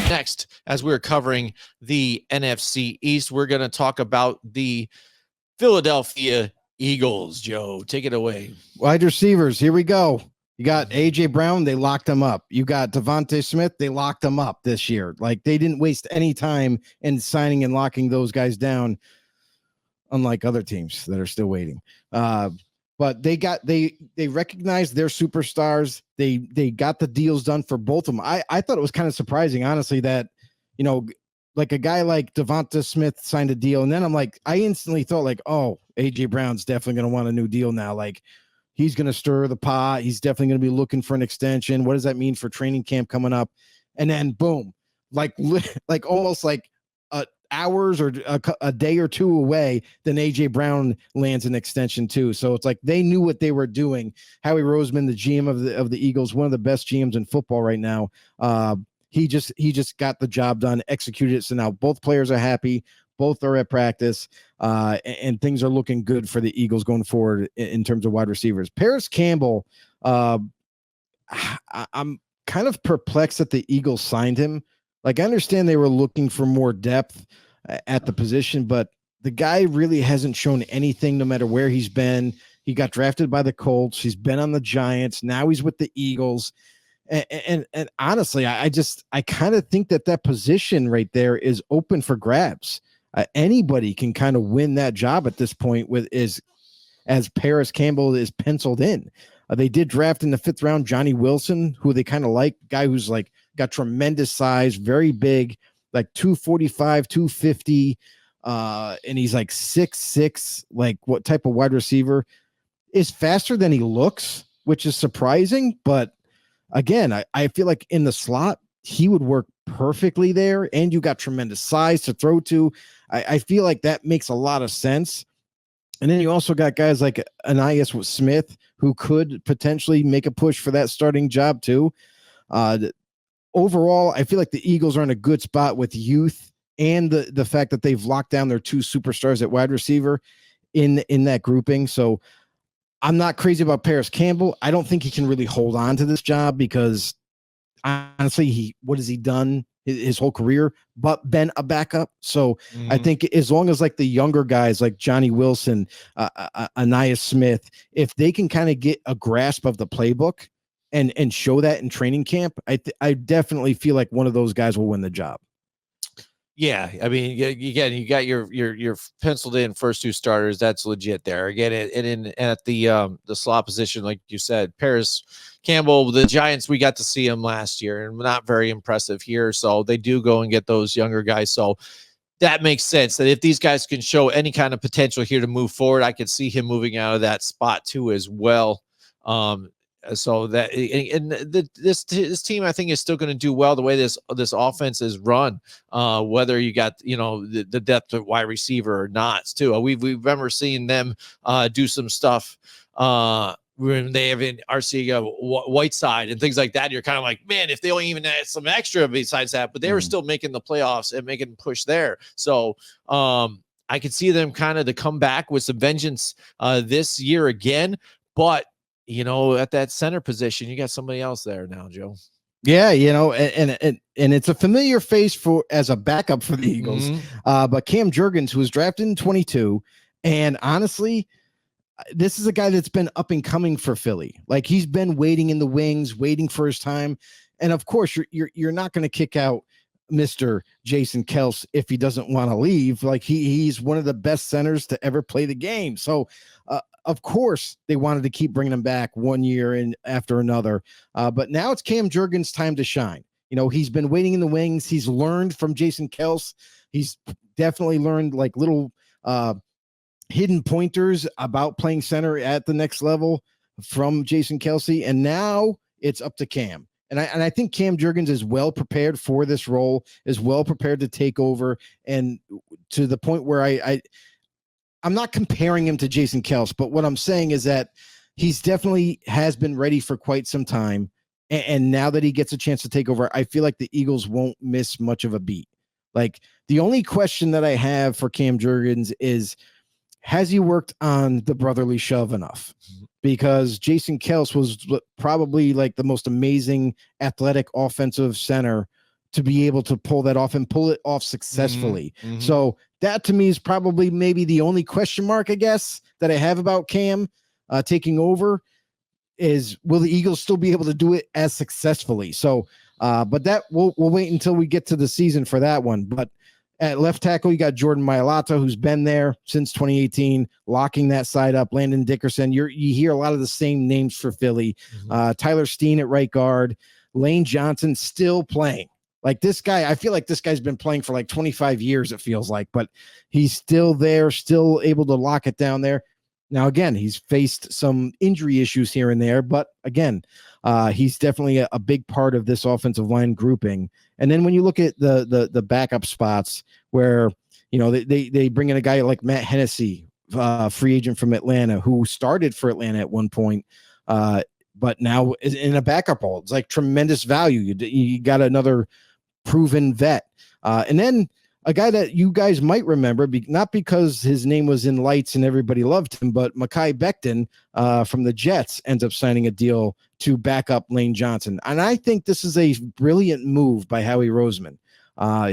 next, as we're covering the NFC East, we're going to talk about the Philadelphia Eagles. Joe, take it away. Wide receivers, here we go. You got A.J. Brown, they locked him up. You got DeVonta Smith, they locked him up this year. Like, they didn't waste any time in signing and locking those guys down, unlike other teams that are still waiting. But they recognized their superstars. They got the deals done for both of them. I thought it was kind of surprising, honestly, that, you know, like a guy like DeVonta Smith signed a deal, and then I instantly thought, like, oh, A.J. Brown's definitely going to want a new deal now. Like, he's going to stir the pot. He's definitely going to be looking for an extension. What does that mean for training camp coming up? And then boom, like almost like hours or a day or two away, then A.J. Brown lands an extension too. So it's like they knew what they were doing. Howie Roseman, the GM of the Eagles, one of the best GMs in football right now. He just got the job done, executed it. So now both players are happy. Both are at practice, and things are looking good for the Eagles going forward in terms of wide receivers. Paris Campbell, I'm kind of perplexed that the Eagles signed him. Like, I understand they were looking for more depth at the position, but the guy really hasn't shown anything no matter where he's been. He got drafted by the Colts. He's been on the Giants. Now he's with the Eagles. And honestly, I kind of think that position right there is open for grabs. Anybody can kind of win that job at this point as Paris Campbell is penciled in. They did draft in the 5th round Johnny Wilson, who they kind of like, guy who's like got tremendous size, very big, like 245, 250, and he's like 6'6", like what type of wide receiver is faster than he looks, which is surprising. But again, I feel like in the slot, he would work perfectly there, and you got tremendous size to throw to. I feel like that makes a lot of sense. And then you also got guys like Anais Smith, who could potentially make a push for that starting job too. Overall, I feel like the Eagles are in a good spot with youth and the fact that they've locked down their 2 superstars at wide receiver in that grouping. So I'm not crazy about Paris Campbell. I don't think he can really hold on to this job because honestly, what has he done his whole career but been a backup? So I think as long as like the younger guys like Johnny Wilson, Anais Smith, if they can kind of get a grasp of the playbook and show that in training camp, I definitely feel like one of those guys will win the job. Yeah, I mean, again, you got your penciled in first 2 starters. That's legit there. Again, and at the slot position, like you said, Paris Campbell, the Giants, we got to see him last year, and not very impressive here. So they do go and get those younger guys. So that makes sense that if these guys can show any kind of potential here to move forward, I could see him moving out of that spot too as well. So that this team, I think, is still going to do well the way this offense is run. Whether you got the depth of wide receiver or not, too. We've remember seeing them do some stuff when they have in RC Whiteside and things like that. You're kind of like, man, if they only even had some extra besides that, but they were still making the playoffs and making push there. So I could see them kind of to come back with some vengeance this year again, but. At that center position, you got somebody else there now, Joe. Yeah, and it's a familiar face as a backup for the Eagles. But Cam Jurgens, who was drafted in 22, and honestly, this is a guy that's been up and coming for Philly. Like, he's been waiting in the wings, waiting for his time. And of course, you're not going to kick out Mr. Jason Kelce if he doesn't want to leave. Like, he's one of the best centers to ever play the game. So of course they wanted to keep bringing him back one year and after another. But now it's Cam Jurgens' time to shine. He's been waiting in the wings. He's learned from Jason Kelce. He's definitely learned like little hidden pointers about playing center at the next level from Jason Kelce. And now it's up to Cam. And I think Cam Jurgens is well prepared for this role, is well prepared to take over, and to the point where I'm not comparing him to Jason Kelce, but what I'm saying is that he's definitely has been ready for quite some time. And now that he gets a chance to take over, I feel like the Eagles won't miss much of a beat. Like, the only question that I have for Cam Jurgens is, has he worked on the brotherly shove enough? Because Jason Kelce was probably like the most amazing athletic offensive center to be able to pull that off and pull it off successfully. So that to me is probably maybe the only question mark, I guess, that I have about Cam taking over is, will the Eagles still be able to do it as successfully? So, but that we'll wait until we get to the season for that one. But at left tackle, you got Jordan Mailata, who's been there since 2018, locking that side up. Landon Dickerson, you hear a lot of the same names for Philly. Tyler Steen at right guard. Lane Johnson still playing. Like this guy, I feel like this guy's been playing for like 25 years, it feels like, but he's still there, still able to lock it down there. Now, again, he's faced some injury issues here and there, but again, he's definitely a big part of this offensive line grouping. And then when you look at the backup spots where, they bring in a guy like Matt Hennessy, free agent from Atlanta, who started for Atlanta at one point, but now is in a backup role. It's like tremendous value. You got another proven vet. And then a guy that you guys might remember, not because his name was in lights and everybody loved him, but Mekhi Becton from the Jets ends up signing a deal to back up Lane Johnson. And I think this is a brilliant move by Howie Roseman.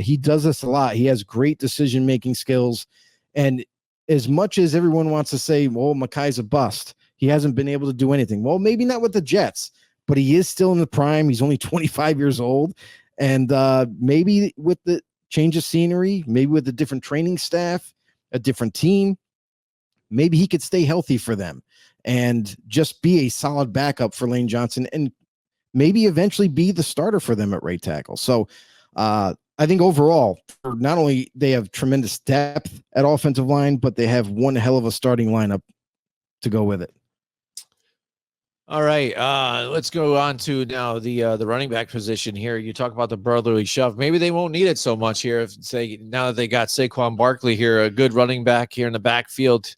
He does this a lot. He has great decision-making skills. And as much as everyone wants to say, well, Mekhi's a bust, he hasn't been able to do anything. Well, maybe not with the Jets, but he is still in the prime. He's only 25 years old. And maybe with the change of scenery, maybe with a different training staff, a different team, maybe he could stay healthy for them and just be a solid backup for Lane Johnson and maybe eventually be the starter for them at right tackle. So I think overall, not only they have tremendous depth at offensive line, but they have one hell of a starting lineup to go with it. All right, let's go on to now the running back position here. You talk about the brotherly shove. Maybe they won't need it so much here if now that they got Saquon Barkley here, a good running back here in the backfield,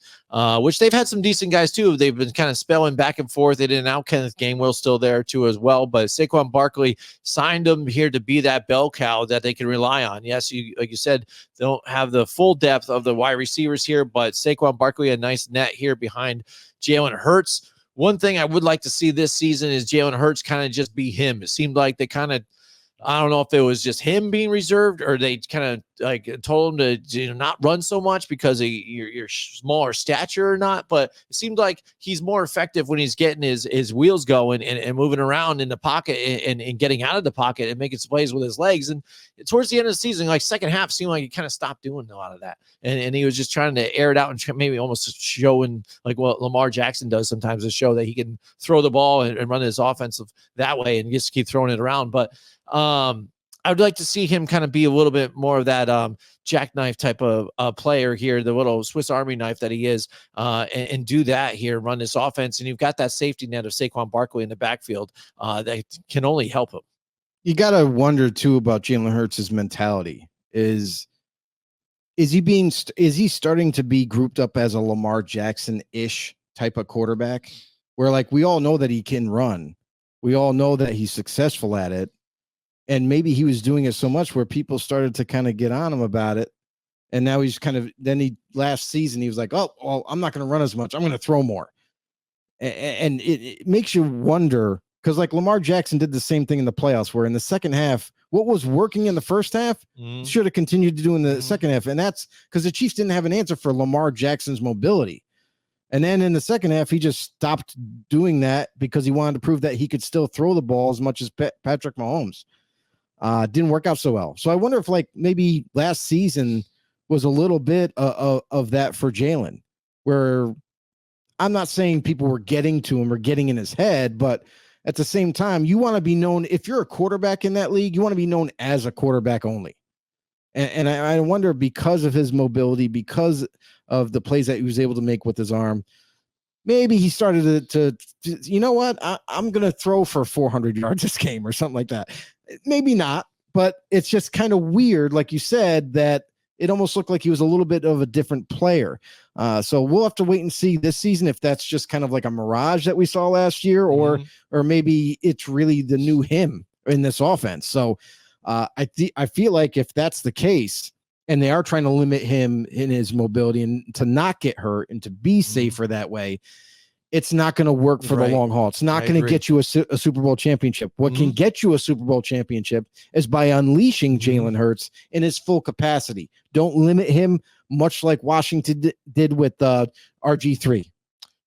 which they've had some decent guys too. They've been kind of spelling back and forth. They didn't out Kenneth Gainwell still there too as well, but Saquon Barkley signed him here to be that bell cow that they can rely on. Yes, like you said, they don't have the full depth of the wide receivers here, but Saquon Barkley, a nice net here behind Jalen Hurts. One thing I would like to see this season is Jalen Hurts kind of just be him. It seemed like they kind of, I don't know if it was just him being reserved or they kind of like told him to not run so much because of your smaller stature or not. But it seemed like he's more effective when he's getting his wheels going and moving around in the pocket and getting out of the pocket and making some plays with his legs. And towards the end of the season, like second half, seemed like he kind of stopped doing a lot of that. And he was just trying to air it out and maybe almost showing like what Lamar Jackson does sometimes, to show that he can throw the ball and run his offensive that way and just keep throwing it around. But I would like to see him kind of be a little bit more of that jackknife type of player here, the little Swiss Army knife that he is, and do that here, run this offense. And you've got that safety net of Saquon Barkley in the backfield that can only help him. You got to wonder too about Jalen Hurts' mentality. Is he starting to be grouped up as a Lamar Jackson-ish type of quarterback, where like we all know that he can run, we all know that he's successful at it. And maybe he was doing it so much where people started to kind of get on him about it. And now he's last season, he was like, oh, well, I'm not going to run as much. I'm going to throw more. And it makes you wonder, because like Lamar Jackson did the same thing in the playoffs, where in the second half, what was working in the first half should have continued to do in the second half. And that's because the Chiefs didn't have an answer for Lamar Jackson's mobility. And then in the second half, he just stopped doing that because he wanted to prove that he could still throw the ball as much as Patrick Mahomes. Didn't work out so well. So I wonder if like maybe last season was a little bit of that for Jalen, where I'm not saying people were getting to him or getting in his head, but at the same time, you want to be known, if you're a quarterback in that league, you want to be known as a quarterback only. And I wonder, because of his mobility, because of the plays that he was able to make with his arm, maybe he started to you know what, I'm going to throw for 400 yards this game or something like that. Maybe not, but it's just kind of weird, like you said, that it almost looked like he was a little bit of a different player. So we'll have to wait and see this season if that's just kind of like a mirage that we saw last year, or maybe it's really the new him in this offense. So I feel like if that's the case, and they are trying to limit him in his mobility and to not get hurt and to be safer that way, it's not going to work for the long haul. It's not going to get you a Super Bowl championship. What can get you a Super Bowl championship is by unleashing Jalen Hurts in his full capacity. Don't limit him, much like Washington did with RG3.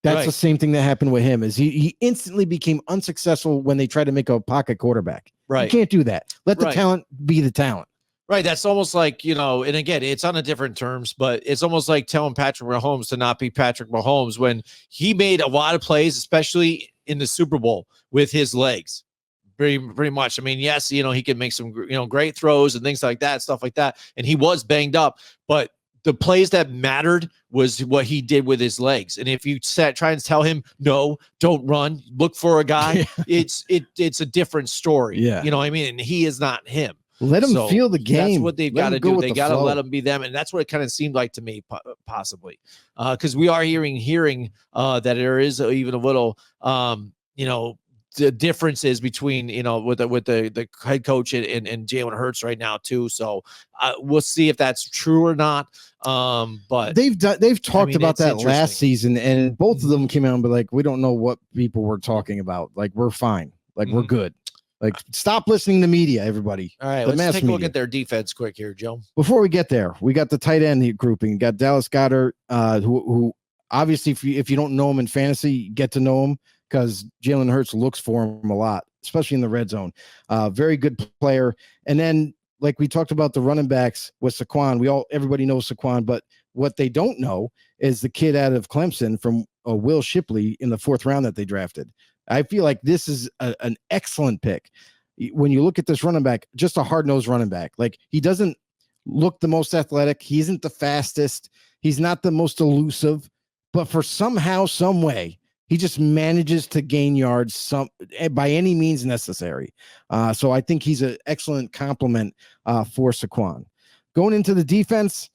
That's the same thing that happened with him. Is he instantly became unsuccessful when they tried to make a pocket quarterback. Right. You can't do that. Let the talent be the talent. Right. That's almost like, and again, it's on a different terms, but it's almost like telling Patrick Mahomes to not be Patrick Mahomes when he made a lot of plays, especially in the Super Bowl with his legs. Pretty much. I mean, yes, he can make some, great throws and things like that, stuff like that. And he was banged up, but the plays that mattered was what he did with his legs. And if you try and tell him, no, don't run, look for a guy, it's a different story. Yeah. You know what I mean? And he is not him. Let him feel the game. That's what they've got to do. They got to let him be them. And that's what it kind of seemed like to me, possibly. Because we are hearing that there is even a little, the differences between, with the head coach and Jalen Hurts right now too. So we'll see if that's true or not. But they've talked about that last season, and both of them came out and be like, we don't know what people were talking about. Like, we're fine. Like, we're good. Like, stop listening to media, everybody. All right, let's take a look at their defense quick here, Joe. Before we get there, we got the tight end grouping. We got Dallas Goedert, who obviously, if you don't know him in fantasy, get to know him because Jalen Hurts looks for him a lot, especially in the red zone. Very good player. And then, like we talked about the running backs with Saquon, everybody knows Saquon, but what they don't know is the kid out of Clemson from Will Shipley in the 4th round that they drafted. I feel like this is an excellent pick. When you look at this running back, just a hard-nosed running back. Like, he doesn't look the most athletic. He isn't the fastest. He's not the most elusive. But for somehow, some way, he just manages to gain yards by any means necessary. So I think he's an excellent complement for Saquon. Going into the defense,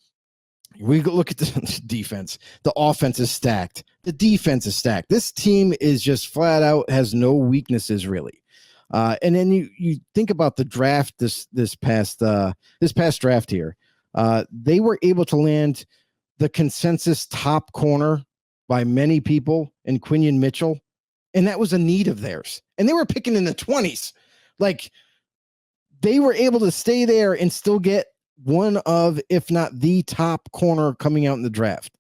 we look at the defense. The offense is stacked. The defense is stacked. This team is just flat out has no weaknesses really. And then you think about the draft this past draft here. They were able to land the consensus top corner by many people in Quinyon Mitchell, and that was a need of theirs. And they were picking in the 20s. Like, they were able to stay there and still get one of, if not the top corner coming out in the draft.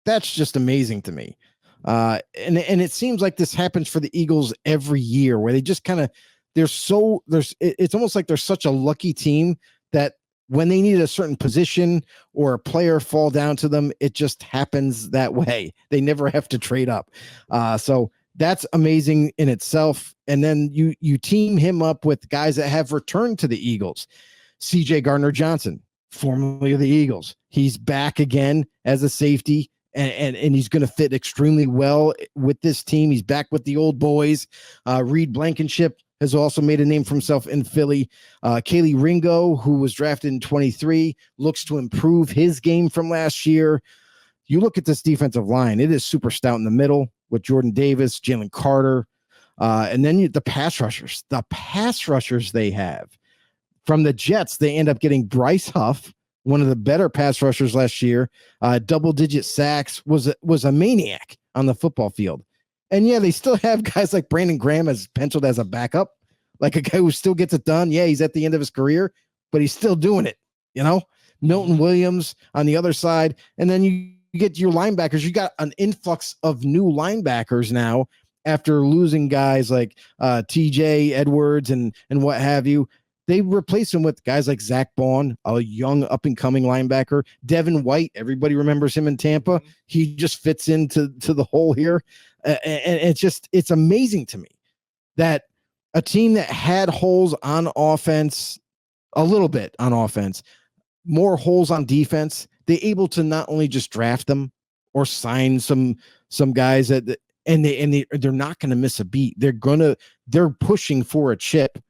That's just amazing to me. And it seems like this happens for the Eagles every year, where they just kind of, it's almost like they're such a lucky team that when they need a certain position or a player fall down to them, it just happens that way. They never have to trade up. So that's amazing in itself. And then you team him up with guys that have returned to the Eagles. CJ Gardner-Johnson, formerly of the Eagles. He's back again as a safety, and he's going to fit extremely well with this team. He's back with the old boys. Reed Blankenship has also made a name for himself in Philly. Kaylee Ringo, who was drafted in 23, looks to improve his game from last year. You look at this defensive line, it is super stout in the middle with Jordan Davis, Jalen Carter, and then the pass rushers. The pass rushers they have. From the Jets, they end up getting Bryce Huff, one of the better pass rushers last year. Double-digit sacks, was a maniac on the football field. And yeah, they still have guys like Brandon Graham as penciled as a backup, like a guy who still gets it done. Yeah, he's at the end of his career, but he's still doing it. Milton Williams on the other side. And then you get your linebackers. You got an influx of new linebackers now after losing guys like TJ Edwards and what have you. They replace him with guys like Zach Bond, a young up-and-coming linebacker. Devin White, everybody remembers him in Tampa. He just fits into the hole here. And it's amazing to me that a team that had holes on offense, a little bit on offense, more holes on defense, they're able to not only just draft them or sign some guys they're not going to miss a beat. They're pushing for a chip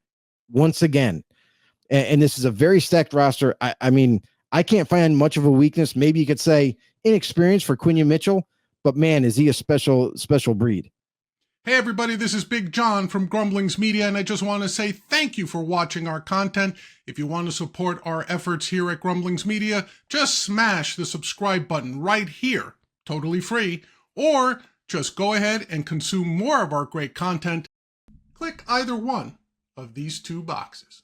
once again. And this is a very stacked roster. I mean, I can't find much of a weakness. Maybe you could say inexperience for Quinyon Mitchell, but man, is he a special breed. Hey everybody, this is Big John from Grumblings Media, and I just want to say thank you for watching our content. If you want to support our efforts here at Grumblings Media, just smash the subscribe button right here, totally free, or Just go ahead and consume more of our great content. Click either one of these two boxes.